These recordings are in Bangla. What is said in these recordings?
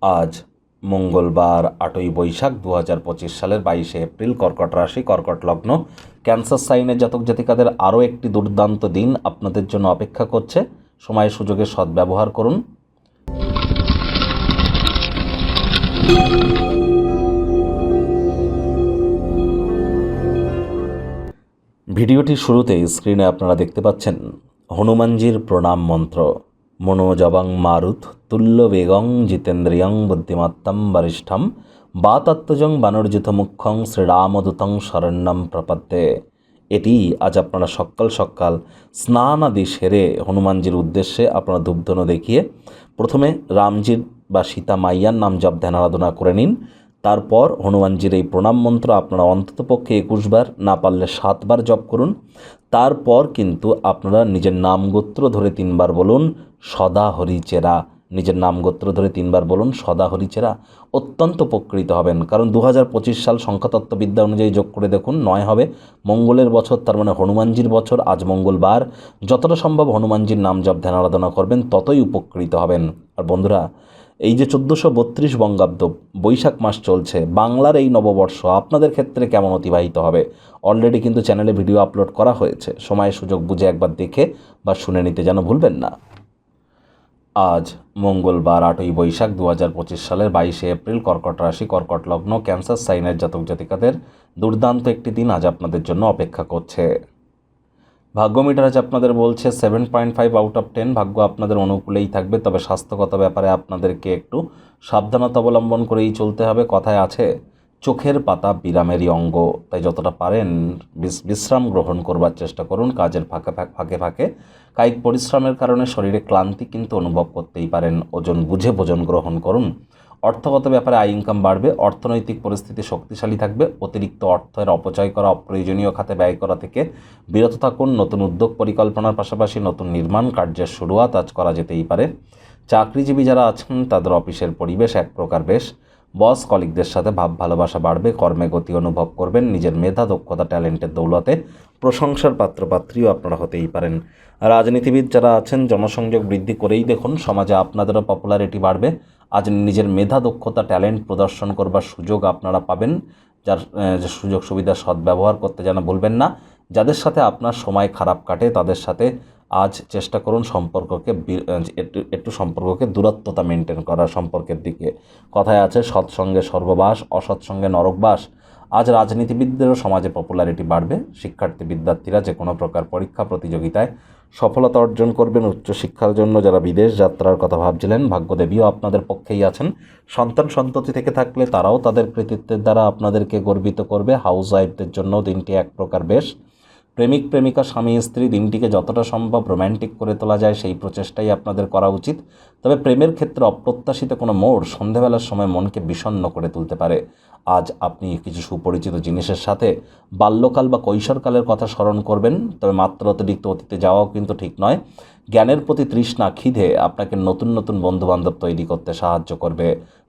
আজ মঙ্গলবার ৮ই বৈশাখ ২০২৫ সালের ২২শে এপ্রিল, কর্কট রাশি, কর্কট লগ্ন, ক্যান্সার সাইনের জাতক জাতিকাদের আরও একটি দুর্দান্ত দিন আপনাদের জন্য অপেক্ষা করছে। সময় সুযোগের সদ্ব্যবহার করুন। ভিডিওটির শুরুতেই স্ক্রিনে আপনারা দেখতে পাচ্ছেন হনুমানজির প্রণাম মন্ত্র। মনোজবং মারুত তুল্য বেগং জিতেন্দ্রিয়ং বুদ্ধিমত্তম বরিষ্ঠম বাতাত্মজং বানর্জিত মুখ্যং শ্রীরামদূতং শরণ্যম প্রপদ্যে। এটি আজ আপনারা সকাল সকাল স্নান আদি সেরে হনুমানজির উদ্দেশ্যে আপনারা ধূপধুনো দেখিয়ে প্রথমে রামজির বা সীতা মাইয়ার নাম জপ ধ্যান আরাধনা করে নিন। তারপর হনুমানজির এই প্রণাম মন্ত্র আপনারা অন্ততপক্ষে ২১ বার, না পারলে ৭ বার জপ করুন। তারপর কিন্তু আপনারা নিজের নাম গোত্র ধরে ৩ বার বলুন সদা হরিচেরা। নিজের নাম গোত্র ধরে ৩ বার বলুন সদা হরিচেরা। অত্যন্ত উপকৃত হবেন, কারণ ২০২৫ সাল সংখ্যাতত্ত্ববিদ্যা অনুযায়ী যোগ করে দেখুন ৯ হবে। মঙ্গলের বছর, তার মানে হনুমানজির বছর। আজ মঙ্গলবার, যতটা সম্ভব হনুমানজির নাম জপ ধ্যান আরাধনা করবেন, ততই উপকৃত হবেন। আর বন্ধুরা, এই যে ১৪৩২ বঙ্গাব্দ বৈশাখ মাস চলছে, বাংলার এই নববর্ষ আপনাদের ক্ষেত্রে কেমন অতিবাহিত হবে অলরেডি কিন্তু চ্যানেলে ভিডিও আপলোড করা হয়েছে। সময় সুযোগ বুঝে একবার দেখে বা শুনে নিতে যেন ভুলবেন না। আজ মঙ্গলবার ৮ই বৈশাখ ২০২৫ সালের ২২শে এপ্রিল, কর্কট রাশি, কর্কট লগ্ন, ক্যান্সার সাইনের জাতক জাতিকাদের দুর্দান্ত একটি দিন আজ আপনাদের জন্য অপেক্ষা করছে। ভাগ্য মিটার আজ আপনাদের বলছে 7.5 আউট অফ 10। ভাগ্য আপনাদের অনুকূলেই থাকবে, তবে স্বাস্থ্যগত ব্যাপারে আপনাদেরকে একটু সাবধানতা অবলম্বন করেই চলতে হবে। কথায় আছে চোখের পাতা বিরামেরই অঙ্গ, তাই যতটা পারেন বিশ্রাম গ্রহণ করবার চেষ্টা করুন। কাজের ফাঁকে ফাঁকে কায়িক পরিশ্রমের কারণে শরীরে ক্লান্তি কিন্তু অনুভব করতেই পারেন। ওজন বুঝে ভোজন গ্রহণ করুন। অর্থগত ব্যাপারে আয় ইনকাম বাড়বে, অর্থনৈতিক পরিস্থিতি শক্তিশালী থাকবে। অতিরিক্ত অর্থের অপচয় করা, অপ্রয়োজনীয় খাতে ব্যয় করা থেকে বিরত থাকুন। নতুন উদ্যোগ পরিকল্পনার পাশাপাশি নতুন নির্মাণ কার্যের শুরুয়াত আজ করা যেতেই পারে। চাকরিজীবী যারা আছেন তাদের অফিসের পরিবেশ এক প্রকার বেশ। বস কলিগদের সাথে ভাব ভালোবাসা বাড়বে। কর্মে গতি অনুভব করবেন। নিজের মেধা, দক্ষতা, ট্যালেন্টের দৌলতে প্রশংসার পাত্রপাত্রীও আপনারা হতেই পারেন। রাজনীতিবিদ যারা আছেন জনসংযোগ বৃদ্ধি করেই দেখুন, সমাজে আপনাদেরও পপুলারিটি বাড়বে। আজ নিজের মেধা, দক্ষতা, ট্যালেন্ট প্রদর্শন করবার সুযোগ আপনারা পাবেন, যার সুযোগ সুবিধা সদ্ব্যবহার করতে যেন ভুলবেন না। যাদের সাথে আপনার সময় খারাপ কাটে তাদের সাথে আজ চেষ্টা করুন একটু সম্পর্ককে দূরত্বতা মেনটেন করার সম্পর্কের দিকে। কথায় আছে সৎসঙ্গে স্বর্গবাস, অসৎসঙ্গে নরকবাস। আজ রাজনীতিবিদদেরও সমাজে পপুলারিটি বাড়বে। শিক্ষার্থী বিদ্যার্থীরা যে কোনো প্রকার পরীক্ষা প্রতিযোগিতায় সফলতা অর্জন করবেন। উচ্চশিক্ষার জন্য যারা বিদেশ যাত্রার কথা ভাবছিলেন, ভাগ্যদেবীও আপনাদের পক্ষেই আছেন। সন্তান সন্ততি থেকে থাকলে তারাও তাদের কৃতিত্বের দ্বারা আপনাদেরকে গর্বিত করবে। হাউস ওয়াইফদের জন্য দিনটি এক প্রকার বেশ। প্রেমিক প্রেমিকা, স্বামী স্ত্রী, দিনটিকে যতটা সম্ভব রোম্যান্টিক করে তোলা যায় সেই প্রচেষ্টাই আপনাদের করা উচিত। তবে প্রেমের ক্ষেত্রে অপ্রত্যাশিত কোনো মোড় সন্ধেবেলার সময় মনকে বিষণ্ণ করে তুলতে পারে। আজ আপনি কিছু সুপরিচিত জিনিসের সাথে বাল্যকাল বা কৈশোরকালের কথা স্মরণ করবেন, তবে মাত্র অতিরিক্ত অতীতে যাওয়াও কিন্তু ঠিক নয়। জ্ঞানের প্রতি তৃষ্ণা, খিদে আপনাকে নতুন নতুন বন্ধুবান্ধব তৈরি করতে সাহায্য করবে।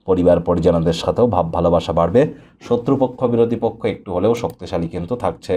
পরিবার পরিজনদের সাথেও ভাব ভালোবাসা বাড়বে। শত্রুপক্ষ বিরোধী পক্ষ একটু হলেও শক্তিশালী কিন্তু থাকছে।